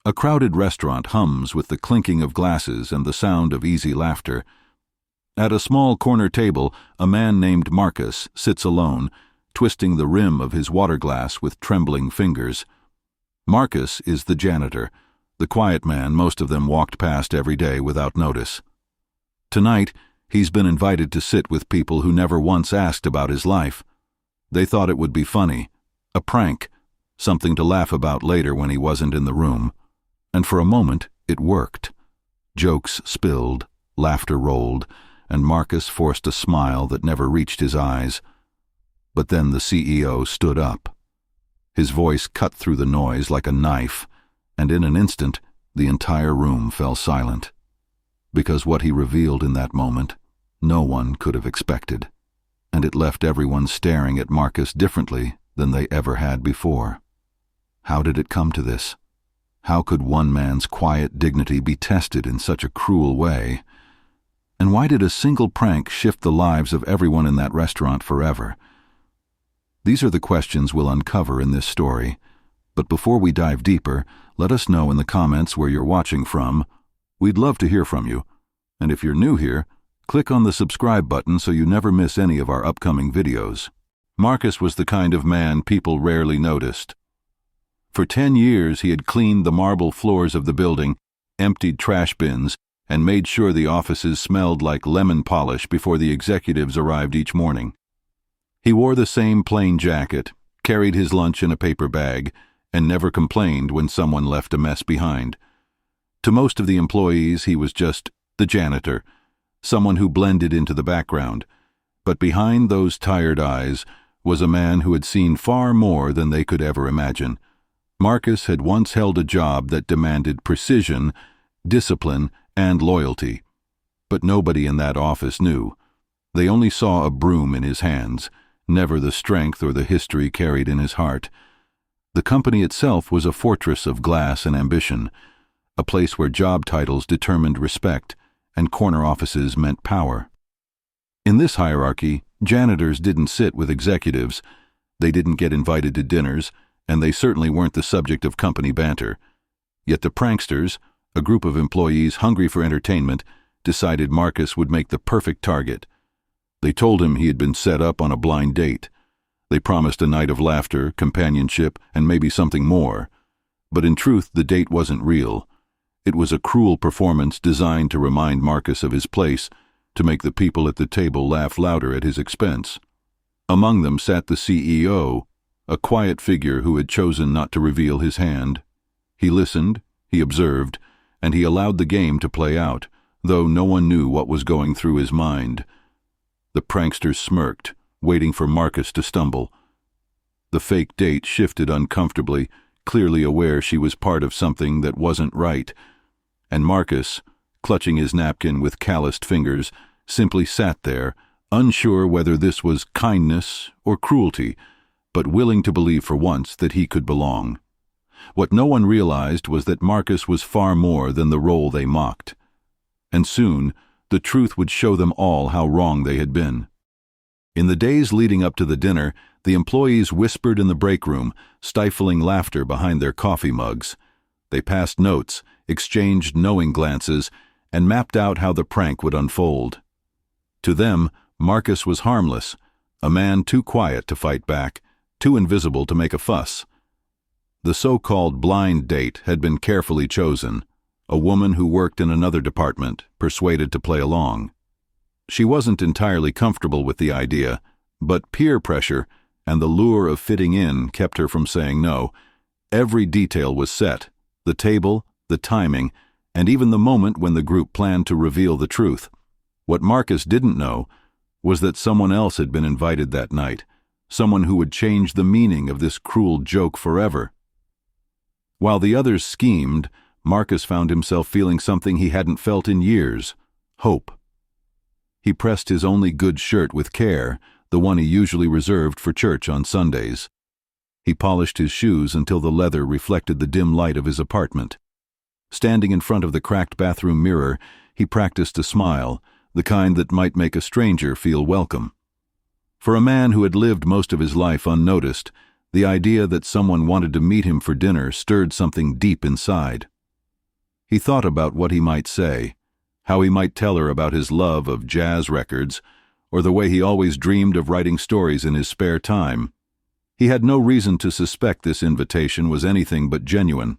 A crowded restaurant hums with the clinking of glasses and the sound of easy laughter. At a small corner table, a man named Marcus sits alone, twisting the rim of his water glass with trembling fingers. Marcus is the janitor, the quiet man most of them walked past every day without notice. Tonight, he's been invited to sit with people who never once asked about his life. They thought it would be funny, a prank, something to laugh about later when he wasn't in the room. And for a moment, it worked. Jokes spilled, laughter rolled, and Marcus forced a smile that never reached his eyes. But then the CEO stood up. His voice cut through the noise like a knife, and in an instant, the entire room fell silent. Because what he revealed in that moment, no one could have expected, and it left everyone staring at Marcus differently than they ever had before. How did it come to this? How could one man's quiet dignity be tested in such a cruel way? And why did a single prank shift the lives of everyone in that restaurant forever? These are the questions we'll uncover in this story. But before we dive deeper, let us know in the comments where you're watching from. We'd love to hear from you. And if you're new here, click on the subscribe button so you never miss any of our upcoming videos. Marcus was the kind of man people rarely noticed. For 10 years, he had cleaned the marble floors of the building, emptied trash bins, and made sure the offices smelled like lemon polish before the executives arrived each morning. He wore the same plain jacket, carried his lunch in a paper bag, and never complained when someone left a mess behind. To most of the employees, he was just the janitor, someone who blended into the background. But behind those tired eyes was a man who had seen far more than they could ever imagine. Marcus had once held a job that demanded precision, discipline, and loyalty. But nobody in that office knew. They only saw a broom in his hands, never the strength or the history carried in his heart. The company itself was a fortress of glass and ambition, a place where job titles determined respect and corner offices meant power. In this hierarchy, janitors didn't sit with executives, they didn't get invited to dinners, and they certainly weren't the subject of company banter. Yet the pranksters, a group of employees hungry for entertainment, decided Marcus would make the perfect target. They told him he had been set up on a blind date. They promised a night of laughter, companionship, and maybe something more. But in truth, the date wasn't real. It was a cruel performance designed to remind Marcus of his place, to make the people at the table laugh louder at his expense. Among them sat the CEO, a quiet figure who had chosen not to reveal his hand. He listened, he observed, and he allowed the game to play out, though no one knew what was going through his mind. The pranksters smirked, waiting for Marcus to stumble. The fake date shifted uncomfortably, clearly aware she was part of something that wasn't right. And Marcus, clutching his napkin with calloused fingers, simply sat there, unsure whether this was kindness or cruelty, but willing to believe for once that he could belong. What no one realized was that Marcus was far more than the role they mocked. And soon, the truth would show them all how wrong they had been. In the days leading up to the dinner, the employees whispered in the break room, stifling laughter behind their coffee mugs. They passed notes, exchanged knowing glances, and mapped out how the prank would unfold. To them, Marcus was harmless, a man too quiet to fight back, too invisible to make a fuss. The so-called blind date had been carefully chosen, a woman who worked in another department, persuaded to play along. She wasn't entirely comfortable with the idea, but peer pressure and the lure of fitting in kept her from saying no. Every detail was set, the table, the timing, and even the moment when the group planned to reveal the truth. What Marcus didn't know was that someone else had been invited that night, someone who would change the meaning of this cruel joke forever. While the others schemed, Marcus found himself feeling something he hadn't felt in years: hope. He pressed his only good shirt with care, the one he usually reserved for church on Sundays. He polished his shoes until the leather reflected the dim light of his apartment. Standing in front of the cracked bathroom mirror, he practiced a smile, the kind that might make a stranger feel welcome. For a man who had lived most of his life unnoticed, the idea that someone wanted to meet him for dinner stirred something deep inside. He thought about what he might say, how he might tell her about his love of jazz records, or the way he always dreamed of writing stories in his spare time. He had no reason to suspect this invitation was anything but genuine.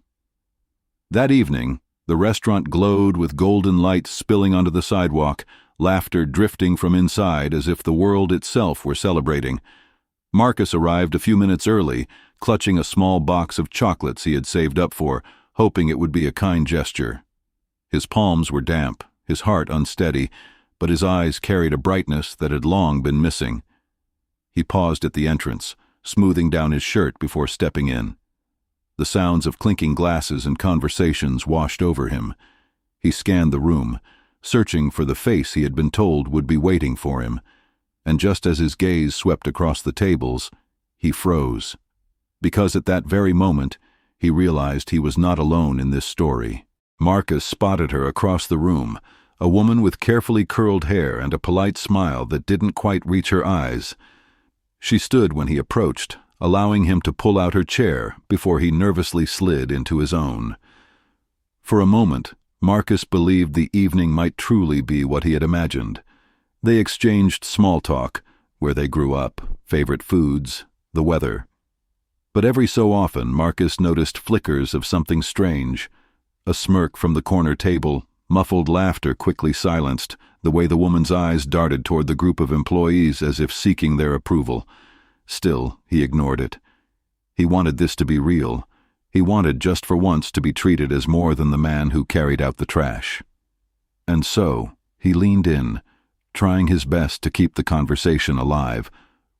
That evening, the restaurant glowed with golden light spilling onto the sidewalk, laughter drifting from inside as if the world itself were celebrating. Marcus arrived a few minutes early, clutching a small box of chocolates he had saved up for, hoping it would be a kind gesture. His palms were damp, his heart unsteady, but his eyes carried a brightness that had long been missing. He paused at the entrance, smoothing down his shirt before stepping in. The sounds of clinking glasses and conversations washed over him. He scanned the room, searching for the face he had been told would be waiting for him, and just as his gaze swept across the tables, he froze, because at that very moment he realized he was not alone in this story. Marcus spotted her across the room, a woman with carefully curled hair and a polite smile that didn't quite reach her eyes. She stood when he approached, allowing him to pull out her chair before he nervously slid into his own. For a moment, Marcus believed the evening might truly be what he had imagined. They exchanged small talk, where they grew up, favorite foods, the weather. But every so often Marcus noticed flickers of something strange. A smirk from the corner table, muffled laughter quickly silenced, the way the woman's eyes darted toward the group of employees as if seeking their approval. Still, he ignored it. He wanted this to be real. He wanted just for once to be treated as more than the man who carried out the trash. And so, he leaned in, trying his best to keep the conversation alive,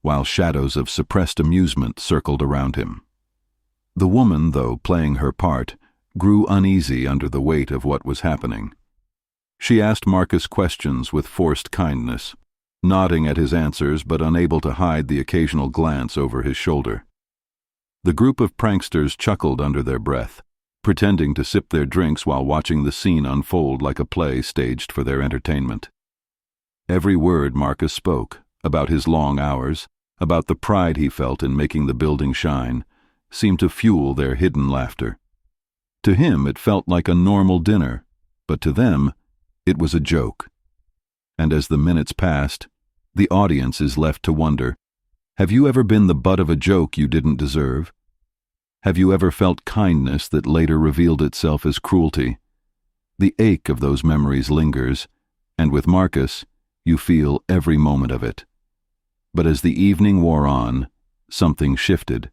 while shadows of suppressed amusement circled around him. The woman, though playing her part, grew uneasy under the weight of what was happening. She asked Marcus questions with forced kindness, nodding at his answers but unable to hide the occasional glance over his shoulder. The group of pranksters chuckled under their breath, pretending to sip their drinks while watching the scene unfold like a play staged for their entertainment. Every word Marcus spoke, about his long hours, about the pride he felt in making the building shine, seemed to fuel their hidden laughter. To him it felt like a normal dinner, but to them it was a joke. And as the minutes passed, the audience is left to wonder, have you ever been the butt of a joke you didn't deserve? Have you ever felt kindness that later revealed itself as cruelty? The ache of those memories lingers, and with Marcus, you feel every moment of it. But as the evening wore on, something shifted.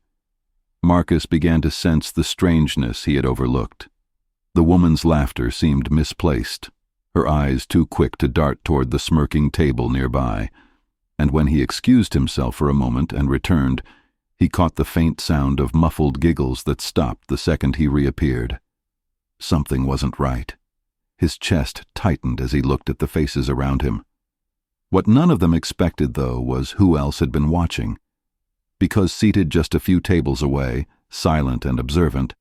Marcus began to sense the strangeness he had overlooked. The woman's laughter seemed misplaced, her eyes too quick to dart toward the smirking table nearby, and when he excused himself for a moment and returned, he caught the faint sound of muffled giggles that stopped the second he reappeared. Something wasn't right. His chest tightened as he looked at the faces around him. What none of them expected, though, was who else had been watching. Because seated just a few tables away, silent and observant,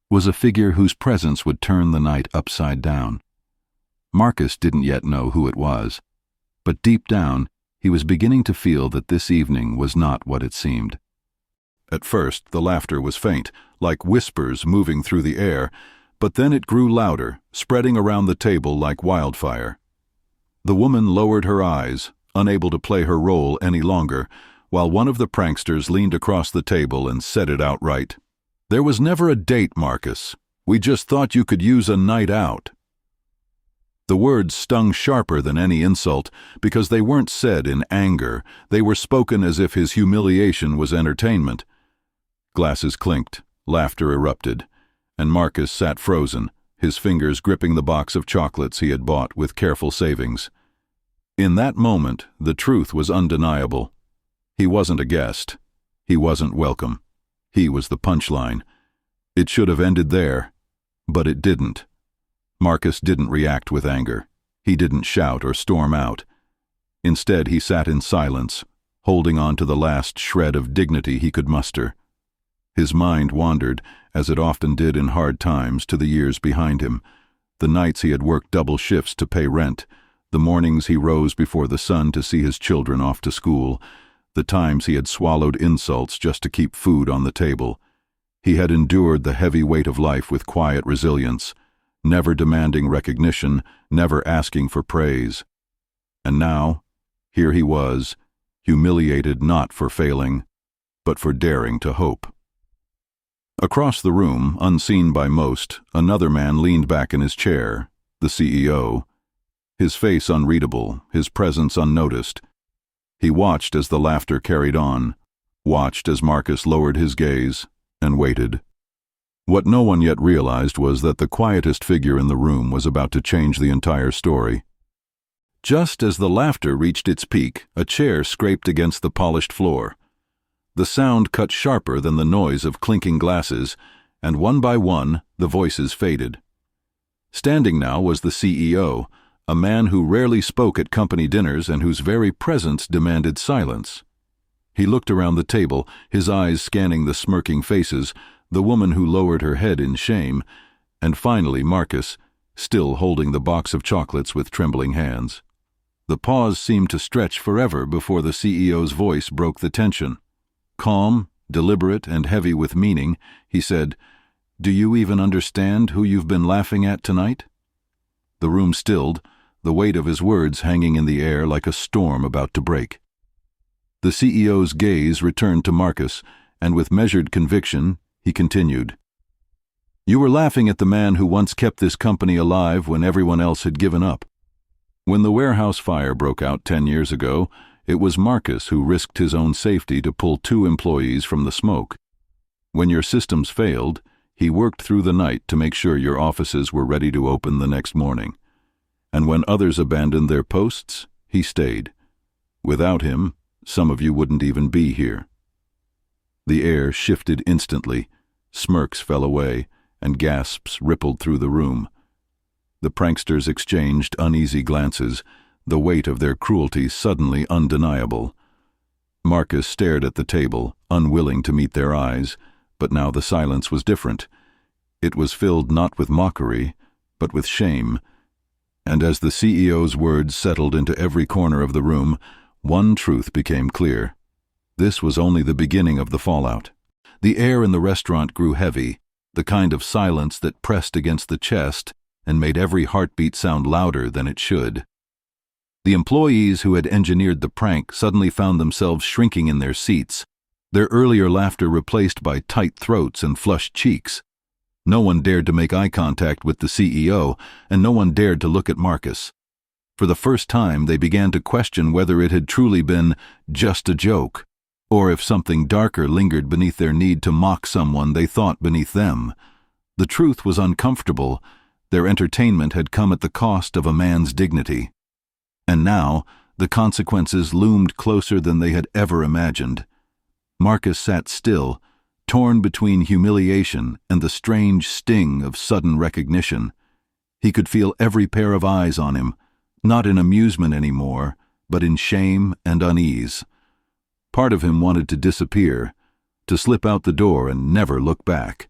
was a figure whose presence would turn the night upside down. Marcus didn't yet know who it was, but deep down he was beginning to feel that this evening was not what it seemed. At first the laughter was faint, like whispers moving through the air, but then it grew louder, spreading around the table like wildfire. The woman lowered her eyes, unable to play her role any longer, while one of the pranksters leaned across the table and said it outright. "There was never a date, Marcus. We just thought you could use a night out." The words stung sharper than any insult, because they weren't said in anger. They were spoken as if his humiliation was entertainment. Glasses clinked, laughter erupted, and Marcus sat frozen, his fingers gripping the box of chocolates he had bought with careful savings. In that moment, the truth was undeniable. He wasn't a guest. He wasn't welcome. He was the punchline. It should have ended there, but it didn't. Marcus didn't react with anger. He didn't shout or storm out. Instead, he sat in silence, holding on to the last shred of dignity he could muster. His mind wandered, as it often did in hard times, to the years behind him, the nights he had worked double shifts to pay rent, the mornings he rose before the sun to see his children off to school, the times he had swallowed insults just to keep food on the table. He had endured the heavy weight of life with quiet resilience, never demanding recognition, never asking for praise. And now, here he was, humiliated not for failing, but for daring to hope. Across the room, unseen by most, another man leaned back in his chair, the CEO. His face unreadable, his presence unnoticed. He watched as the laughter carried on, watched as Marcus lowered his gaze, and waited. What no one yet realized was that the quietest figure in the room was about to change the entire story. Just as the laughter reached its peak, a chair scraped against the polished floor. The sound cut sharper than the noise of clinking glasses, and one by one, the voices faded. Standing now was the CEO, a man who rarely spoke at company dinners and whose very presence demanded silence. He looked around the table, his eyes scanning the smirking faces, the woman who lowered her head in shame, and finally Marcus, still holding the box of chocolates with trembling hands. The pause seemed to stretch forever before the CEO's voice broke the tension. Calm, deliberate, and heavy with meaning, he said, "Do you even understand who you've been laughing at tonight?" The room stilled, the weight of his words hanging in the air like a storm about to break. The CEO's gaze returned to Marcus, and with measured conviction, he continued, "You were laughing at the man who once kept this company alive when everyone else had given up. When the warehouse fire broke out 10 years ago, it was Marcus who risked his own safety to pull 2 employees from the smoke. When your systems failed, he worked through the night to make sure your offices were ready to open the next morning. And when others abandoned their posts, he stayed. Without him, some of you wouldn't even be here." The air shifted instantly, smirks fell away, and gasps rippled through the room. The pranksters exchanged uneasy glances, the weight of their cruelty suddenly undeniable. Marcus stared at the table, unwilling to meet their eyes, but now the silence was different. It was filled not with mockery, but with shame. And as the CEO's words settled into every corner of the room, one truth became clear. This was only the beginning of the fallout. The air in the restaurant grew heavy, the kind of silence that pressed against the chest and made every heartbeat sound louder than it should. The employees who had engineered the prank suddenly found themselves shrinking in their seats, their earlier laughter replaced by tight throats and flushed cheeks. No one dared to make eye contact with the CEO, and no one dared to look at Marcus. For the first time, they began to question whether it had truly been just a joke, or if something darker lingered beneath their need to mock someone they thought beneath them. The truth was uncomfortable. Their entertainment had come at the cost of a man's dignity. And now, the consequences loomed closer than they had ever imagined. Marcus sat still, torn between humiliation and the strange sting of sudden recognition. He could feel every pair of eyes on him, not in amusement anymore, but in shame and unease. Part of him wanted to disappear, to slip out the door and never look back.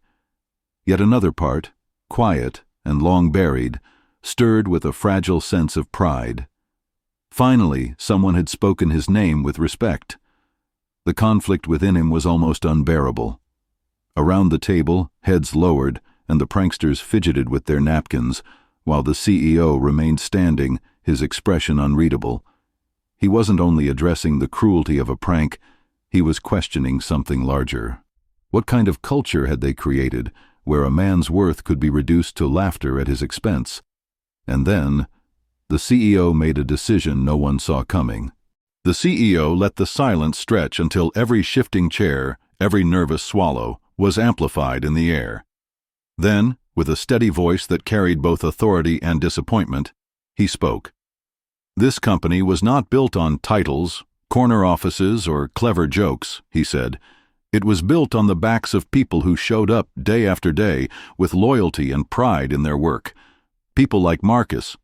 Yet another part, quiet and long buried, stirred with a fragile sense of pride. Finally, someone had spoken his name with respect. The conflict within him was almost unbearable. Around the table, heads lowered, and the pranksters fidgeted with their napkins, while the CEO remained standing, his expression unreadable. He wasn't only addressing the cruelty of a prank, he was questioning something larger. What kind of culture had they created, where a man's worth could be reduced to laughter at his expense? And then, the CEO made a decision no one saw coming. The CEO let the silence stretch until every shifting chair, every nervous swallow, was amplified in the air. Then, with a steady voice that carried both authority and disappointment, he spoke. "This company was not built on titles, corner offices, or clever jokes," he said. "It was built on the backs of people who showed up day after day with loyalty and pride in their work. People like Marcus.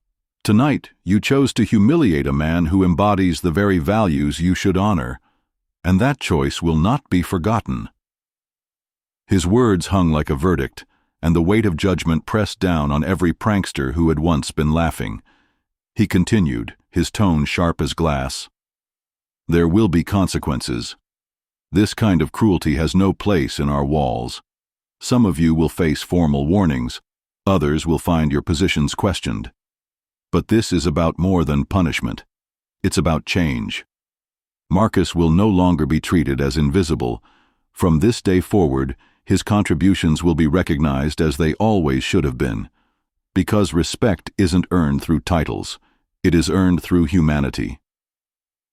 Tonight, you chose to humiliate a man who embodies the very values you should honor, and that choice will not be forgotten." His words hung like a verdict, and the weight of judgment pressed down on every prankster who had once been laughing. He continued, his tone sharp as glass. "There will be consequences. This kind of cruelty has no place in our walls. Some of you will face formal warnings, Others will find your positions questioned. But this is about more than punishment. It's about change. Marcus will no longer be treated as invisible. From this day forward, his contributions will be recognized as they always should have been. Because respect isn't earned through titles, it is earned through humanity.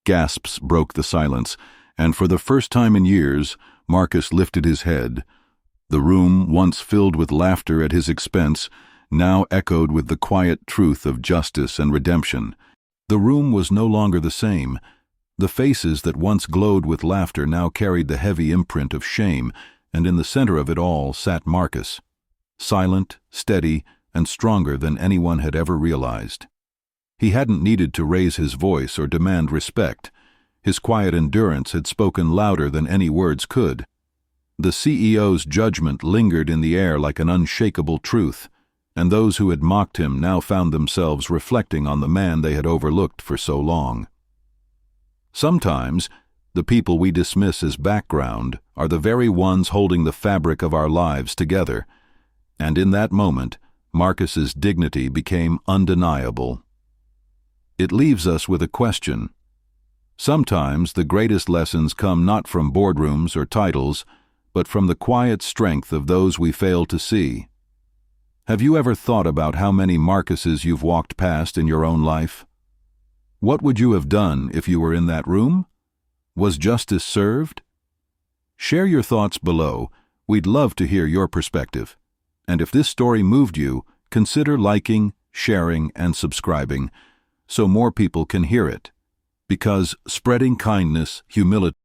Gasps broke the silence, and for the first time in years, Marcus lifted his head. The room, once filled with laughter at his expense, now echoed with the quiet truth of justice and redemption. The room was no longer the same. The faces that once glowed with laughter now carried the heavy imprint of shame, and in the center of it all sat Marcus, silent, steady, and stronger than anyone had ever realized. He hadn't needed to raise his voice or demand respect. His quiet endurance had spoken louder than any words could. The CEO's judgment lingered in the air like an unshakable truth, and those who had mocked him now found themselves reflecting on the man they had overlooked for so long. Sometimes, the people we dismiss as background are the very ones holding the fabric of our lives together, and in that moment, Marcus's dignity became undeniable. It leaves us with a question. Sometimes the greatest lessons come not from boardrooms or titles, but from the quiet strength of those we fail to see. Have you ever thought about how many Marcuses you've walked past in your own life? What would you have done if you were in that room? Was justice served? Share your thoughts below. We'd love to hear your perspective. And if this story moved you, consider liking, sharing, and subscribing so more people can hear it. Because spreading kindness, humility,